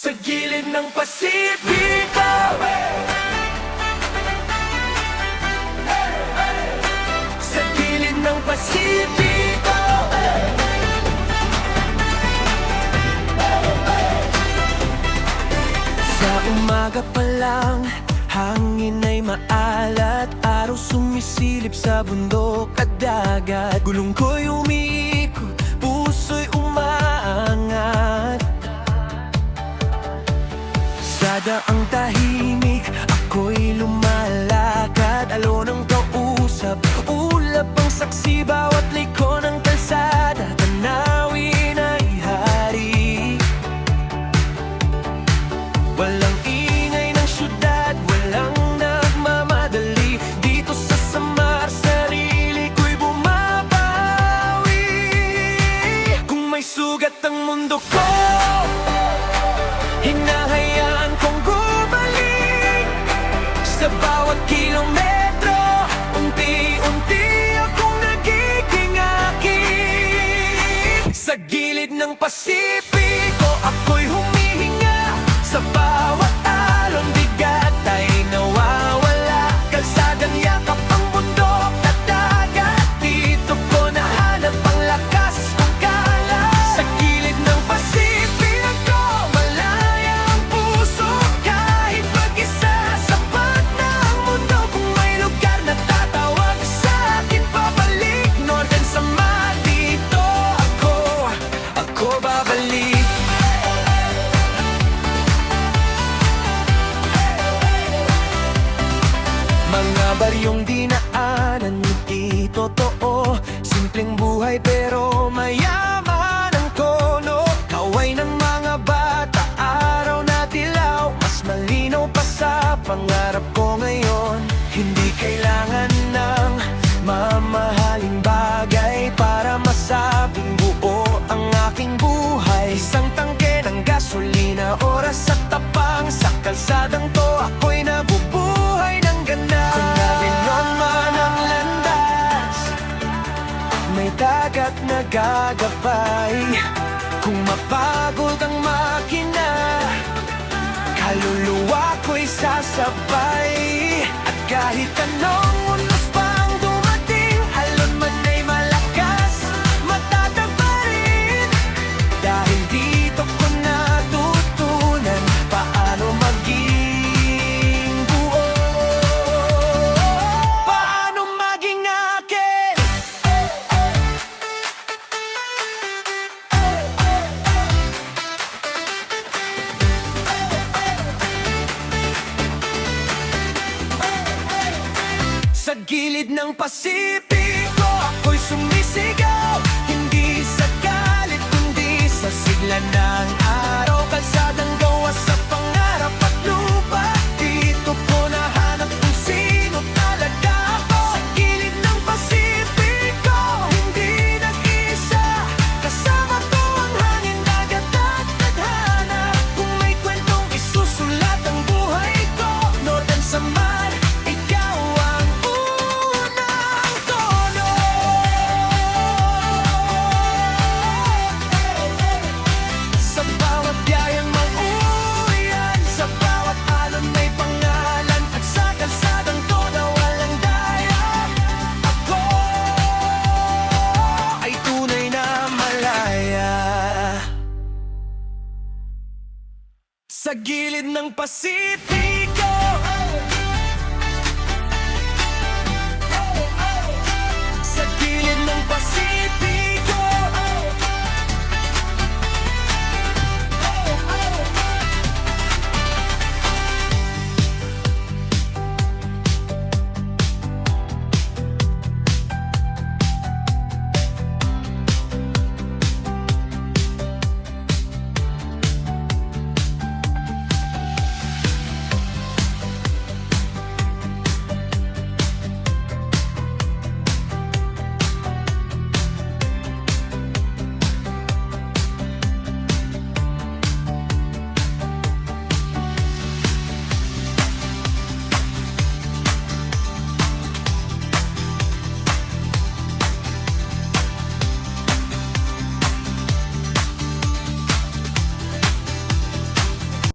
Sa gilid ng Pasipiko, sa gilid ng Pasipiko. Sa umaga pa lang, hangin ay maalat. Araw sumisilip sa bundok at dagat. Gulong ko'y umiikot, puso'y umaangat. Sa daang tahimik, ako'y lumalakad. Alon ang kausap, ulap ang saksi. Bawat liko ng kalsada, tanawin ay hari. Walang ingay ng syudad, walang nagmamadali. Dito sa Samar, sarili ko'y bumabawi. Kung may sugat ang mundo ko, hinahayaan kong gumaling. Sa bawat kilometro, unti-unti akong nagiging akin. Sa gilid ng Pasipiko, ako'y humihinga. Sa bawat alon, bigat ay nawawala. Kalsadang yakap ang bundok at dagat. Dito ko nahanap ang lakas kong kala. Sa gilid ng Pasipiko, malaya ang puso. Kahit mag-isa, sapat na ang mundo. Kung may lugar na tatawag sa akin, babalik. Northern Samar, dito ako babalik. Mga baryong dinaanan, hindi totoo. Simpleng buhay pero mayaman ang tono. Kaway ng mga bata, araw na dilaw. Mas malinaw pa sa pangarap ko ngayon. Hindi kailangan ng mamahaling bagay para masabing buo ang aking buhay. Isang tangke ng gasolina, oras at tapang. Sa kalsadang to, ako'y nabubuhay ng ganda. Kung nalingon man ang landas, may dagat na gagabay. Kung mapagod ang makina, kaluluwa ko'y sasabay. At kahit anong unos pang dumating, alon man ay malakas, matatabarin. Dahil dito ko natutunan paano maging buo, paano maging akin. Sa gilid ng Pasipiko, ako'y sumisigaw. Hindi sa galit, kundi sa sigla ng araw. Kalsadang gawa sa pangarap at lupa. Dito ko nahanap kung sino talaga ako. Sa gilid ng Pasipiko, hindi nag-isa. Kasama ko ang hangin, dagat at tadhana. Kung may kwentong isusulat ang buhay ko, Northern Samar, ikaw ang unang tono. Sa bawat biyayang mauuyan, sa bawat alon may pangalan. At sa kalsadang to na walang daya, ako ay tunay na malaya. Sa gilid ng Pasipiko,